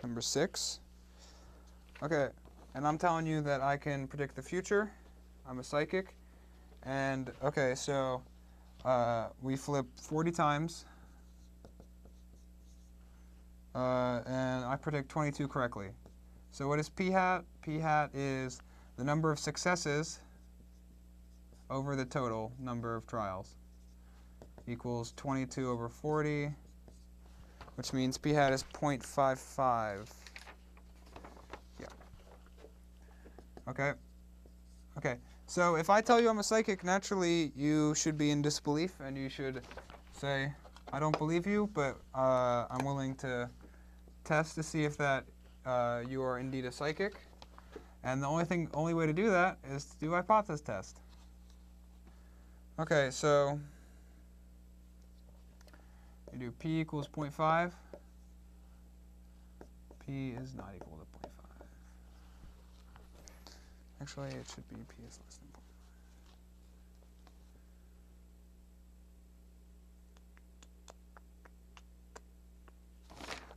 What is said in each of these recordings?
Number 6. Okay, and I'm telling you that I can predict the future. I'm a psychic. And, okay, so we flip 40 times. And I predict 22 correctly. So what is p hat? P hat is the number of successes over the total number of trials. Equals 22 over 40, which means p hat is 0.55. Yeah. Okay. Okay. So if I tell you I'm a psychic, naturally you should be in disbelief and you should say, I don't believe you, but I'm willing to test to see if that you are indeed a psychic. And the only way to do that is to do a hypothesis test. Okay, so you do p equals 0.5. P is not equal to 0.5. Actually, it should be p is less than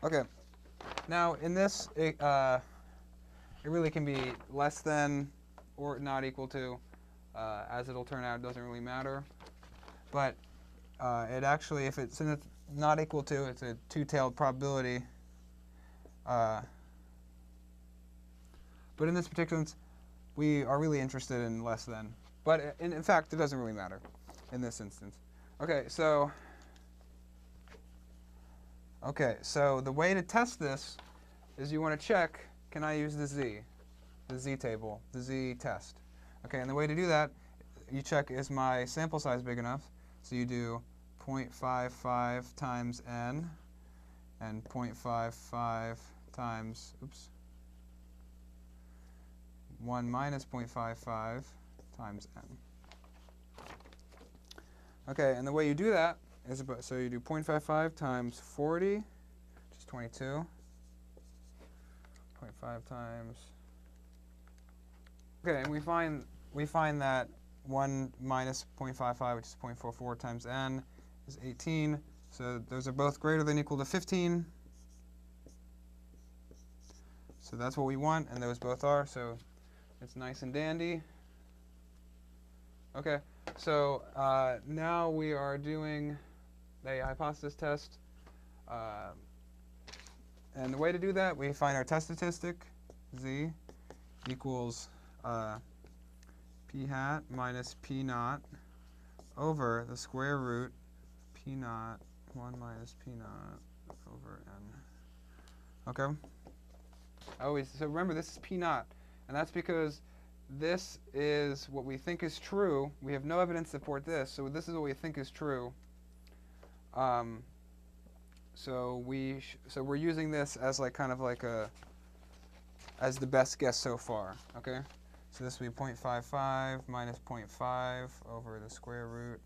0.5. Okay, now in this, it really can be less than or not equal to. As it'll turn out, it doesn't really matter. But it actually, since it's not equal to, it's a two-tailed probability. But in this particular instance, we are really interested in less than. But in fact, it doesn't really matter in this instance. Okay, so the way to test this is you want to check, can I use the Z table, the Z test. Okay, and the way to do that, you check, is my sample size big enough? So you do 0.55 times n and 0.55 times, 1 minus 0.55 times n. Okay, and the way you do that is, so you do 0.55 times 40, which is 22. 0.5 times. Okay, and we find that 1 minus 0.55, which is 0.44 times n, is 18. So those are both greater than or equal to 15. So that's what we want, and those both are. So it's nice and dandy. Okay, so now we are doing a hypothesis test. And the way to do that, we find our test statistic, Z, equals p hat minus p naught over the square root p naught 1 minus p naught over n. Okay? So remember, this is p naught, and that's because this is what we think is true. We have no evidence to support this, so this is what we think is true. So we're using this as as the best guess so far. Okay, so this will be 0.55 minus 0.5 over the square root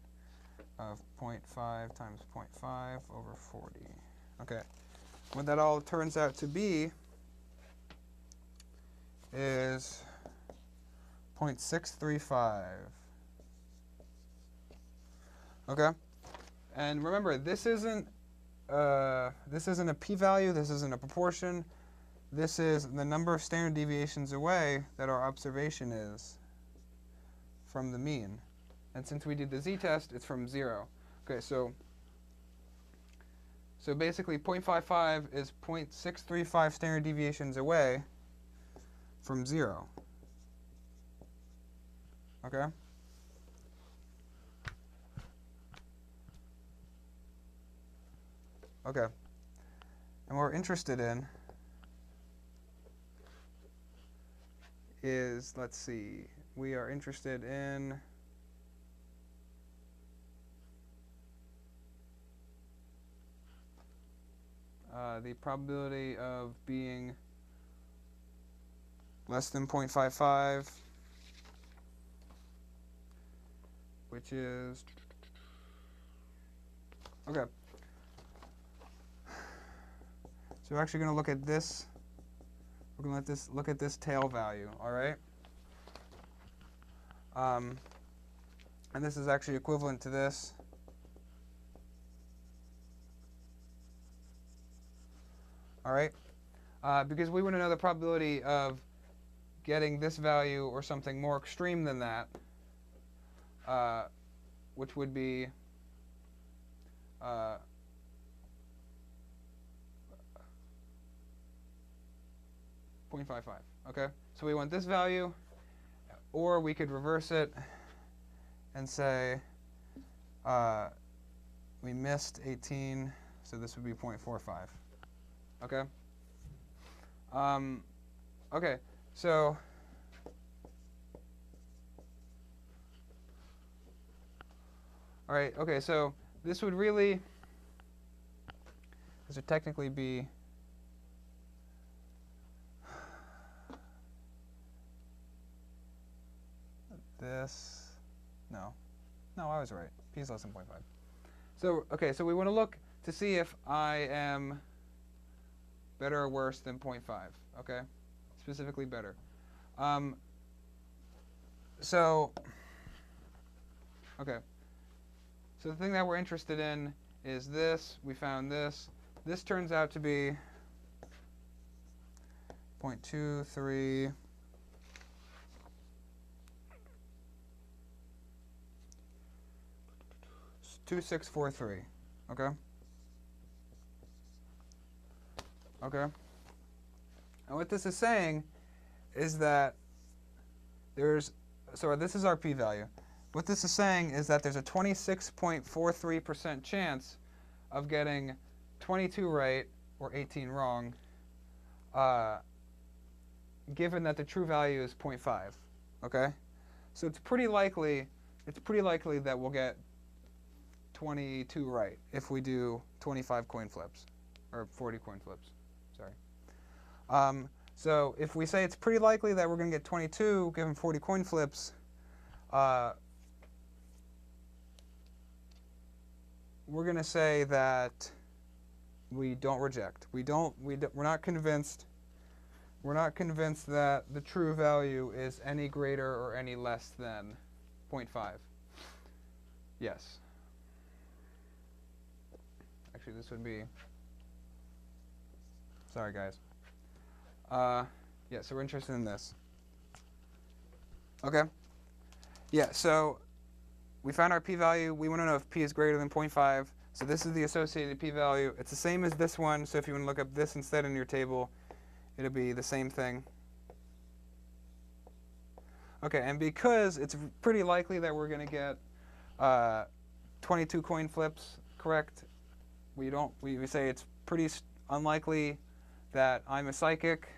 of 0.5 times 0.5 over 40. Okay, what that all turns out to be is 0.635. Okay, and remember, this isn't a p-value. This isn't a proportion. This is the number of standard deviations away that our observation is from the mean. And since we did the z-test, it's from 0. Okay, so basically 0.55 is 0.635 standard deviations away from 0. Okay? Okay. And what we're interested in is, let's see, we are interested in the probability of being less than 0.55, which is, okay. So we're actually going to look at this. We're going to look at this tail value, all right? And this is actually equivalent to this. All right? because we want to know the probability of getting this value or something more extreme than that, which would be 0.55. Okay, so we want this value, or we could reverse it and say we missed 18, so this would be 0.45. Okay. Okay, so all right. Okay, so this would technically be this. No, I was right. P is less than 0.5. So okay, so we want to look to see if I am better or worse than 0.5. Okay, specifically better. So okay. So the thing that we're interested in is this. We found this. This turns out to be 0.23. It's 2643. Okay. Okay. And what this is saying is that so this is our p-value. What this is saying is that there's a 26.43% chance of getting 22 right or 18 wrong, given that the true value is 0.5. Okay, so it's pretty likely that we'll get 22 right if we do 25 coin flips or 40 coin flips. Sorry. So if we say it's pretty likely that we're going to get 22 given 40 coin flips, we're going to say that we don't reject. We're not convinced. We're not convinced that the true value is any greater or any less than 0.5. Yes. Actually, this would be. Sorry, guys. Yeah, so we're interested in this. Okay. Yeah, so we found our p-value. We want to know if p is greater than 0.5. So this is the associated p-value. It's the same as this one, so if you want to look up this instead in your table, it'll be the same thing. Okay, and because it's pretty likely that we're going to get 22 coin flips correct, we say it's pretty unlikely that I'm a psychic,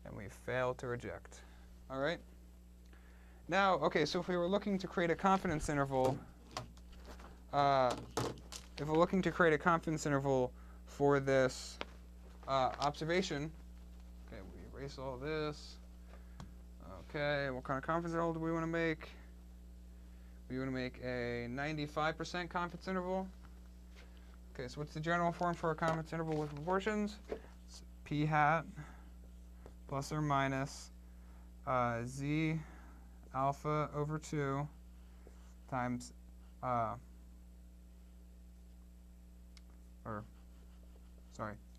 and we fail to reject. All right? Now, okay, so if we were looking to create a confidence interval, if we're looking to create a confidence interval for this observation, okay, we erase all this. Okay, what kind of confidence interval do we want to make? We want to make a 95% confidence interval. Okay, so what's the general form for a confidence interval with proportions? It's p hat plus or minus z alpha over 2 times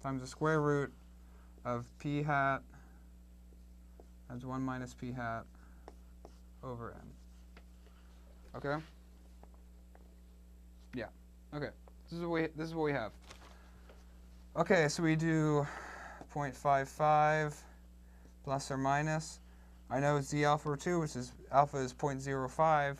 times the square root of p hat times 1 minus p hat over n. Okay? Yeah. Okay. This is what we have. Okay, so we do 0.55 plus or minus. I know z alpha over 2, which is alpha is 0.05.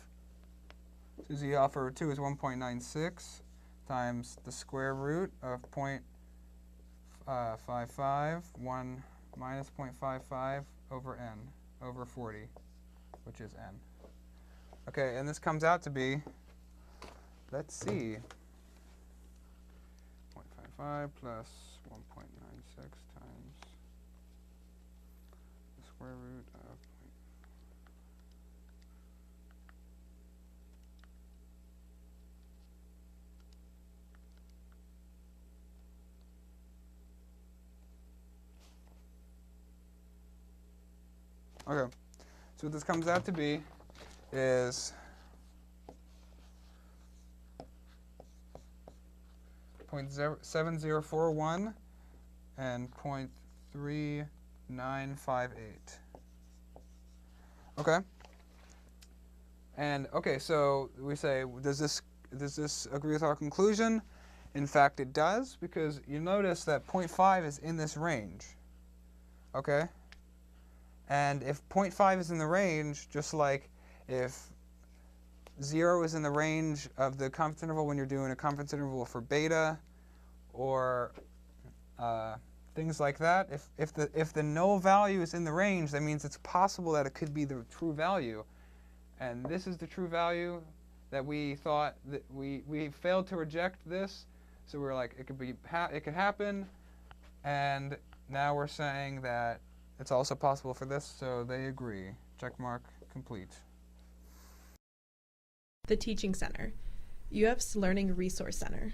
So z alpha over 2 is 1.96 times the square root of 0.55, 1 minus 0.55 over n, over 40, which is n. Okay, and this comes out to be, let's see, 0.55 plus 1.96 times the square root of Okay, so what this comes out to be is 0.7041 and 0.3958. Okay. And okay, so we say, does this agree with our conclusion? In fact, it does, because you notice that 0.5 is in this range. Okay? And if 0.5 is in the range, just like if 0 is in the range of the confidence interval when you're doing a confidence interval for beta, or things like that, if the null value is in the range, that means it's possible that it could be the true value. And this is the true value that we thought that we failed to reject this, so we're like, it could happen, and now we're saying that it's also possible for this, so they agree. Check mark complete. The Teaching Center, UF's Learning Resource Center.